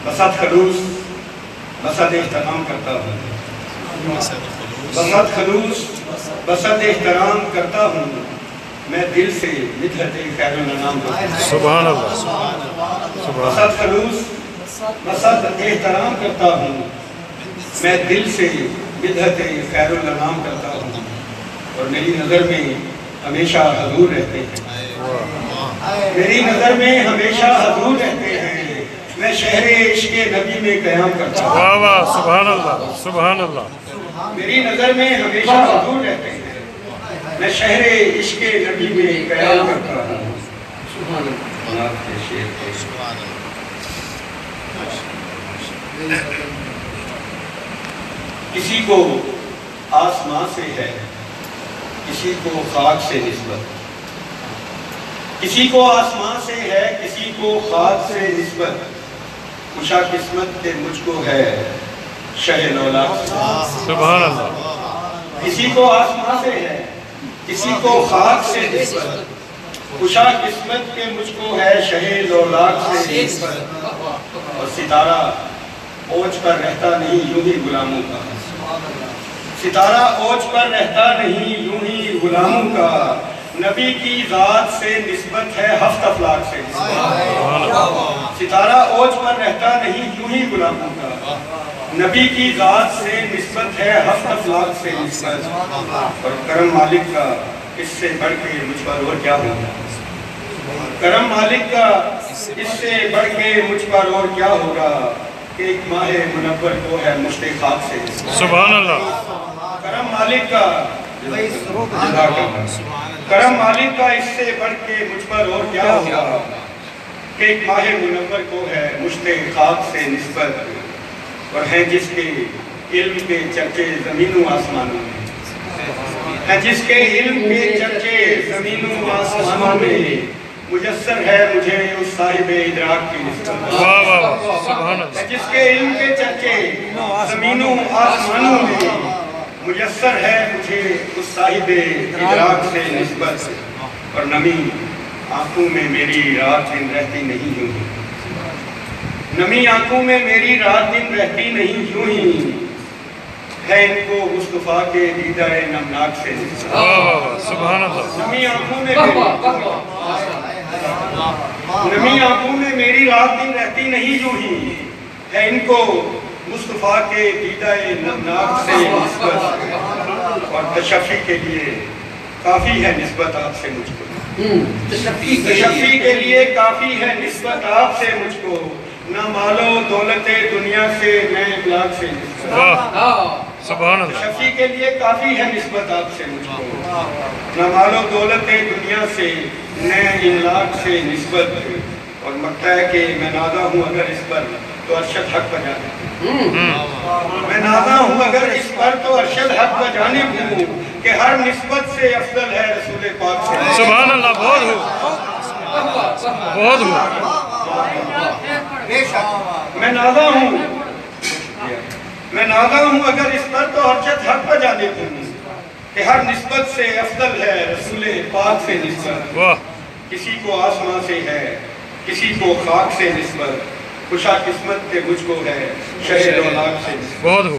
بسط خلوص بسط احترام کرتا ہوں، بسط خلوص بسط احترام کرتا ہوں، میں دل سے مدحت خیر الانام کرتا ہوں۔ سبحان اللہ، سبحان بسط خلوص بسط احترام کرتا ہوں، میں دل سے مدحت خیر الانام کرتا ہوں، اور میری نظر میں ہمیشہ حضور رہتے ہیں، میری نظر میں ہمیشہ حضور رہتے ہیں، میں شہر عشق نبی میں قیام کرتا ہوں۔ واہ واہ، سبحان اللہ، سبحان اللہ۔ میری نظر میں ہمیشہ حضور رہتے ہیں، میں شہر عشق نبی میں قیام کرتا ہوں۔ سبحان اللہ کے شعر کو کسی کو آسمان سے ہے، کسی کو خاک سے نسبت، کسی کو آسمان سے ہے، کسی کو خاک سے نسبت، خوشا قسمت کے مجھ کو ہے شہ لولاک سے۔ سبحان اللہ، کسی کو آسمان سے ہے، کسی کو خاک سے نسبت، خوشا قسمت کے مجھ کو ہے شہ لولاک سے نسبت، اور ستارہ اوج پر رہتا نہیں یوں ہی غلاموں کا، ستارہ اوج پر رہتا نہیں یوں ہی غلاموں کا، نبی کی ذات سے نسبت ہے ہفت افلاک سے نسبت، ستارہ اوج پر رہتا نہیں یوں ہی غلاموں کا، نبی کی ذات سے نسبت ہے ہفت افلاک سے نسبت، اور کرم مالک کا اس سے بڑھ کے مجھ پر اور کیا ہوگا، کرم مالک کا اس سے بڑھ کے مجھ پر اور کیا ہوگا، کہ ایک ماہ منور کو ہے مشت خاک سے نسبت۔ سبحان اللہ، کرم مالک کا کرم مالک کا اس سے بڑھ کے مجھ پر اور کیا ہوگا، کہ ایک ماہ منور کو ہے مشت خاک سے نسبت، اور ہیں جس کے علم کے چرچے زمین و آسمانوں میں، ہیں جس کے علم کے چرچے زمین و آسمانوں میں، میسر ہے مجھے اس صاحب ادراک کی نسبت، واہ واہ، سبحان اللہ، ہے جس کے علم کے چرچے زمین و آسمانوں میں، میسر ہے مجھے اس صاحب ادراک سے نسبت، اور نمی آنکھوں میں میری رات دن رہتی نہیں یوں ہی، نمی آنکھوں میں میری رات دن رہتی نہیں یوں ہی، ہے ان کو مصطفیٰ کے دیدہ نمناک سے نسبت، واہ واہ، سبحان اللہ، نمی آنکھوں میں میری رات دن رہتی نہیں یوں ہی، ہے ان کو مصطفیٰ کے دیدہ نمناک سے نسبت، اور تشفی کے لیے کافی ہے نسبت آپ سے مجھ کو، تشفی کے لیے کافی ہے نسبت آپ سے مجھ کو، نہ مال و دولت دنیا سے نہ املاک سے نسبت، واہ، سبحان اللہ، تشفی کے لیے کافی ہے نسبت آپ سے مجھ کو، نہ مال و دولت دنیا سے نہ املاک سے نسبت، اور مکتا ہے کہ میں نازا ہوں اگر اس پر تو ارشد حق بجانے، میں نازا ہوں اگر اس پر تو ارشد حق بجانے ہوں، کہ ہر نسبت سے افضل ہے رسول پاک سے، سبحان اللہ، بہت ہو، بہت ہو، میں نازا ہوں اگر اس پر تو ارشد حق بجانے ہوں، کہ ہر نسبت سے افضل ہے رسول پاک سے نسبت، واہ، کسی کو آسمان سے ہے کسی کو خاک سے نسبت، خوشا قسمت کے مجھ کو ہے شہ لولاک سے نسبت۔ بہت ہو۔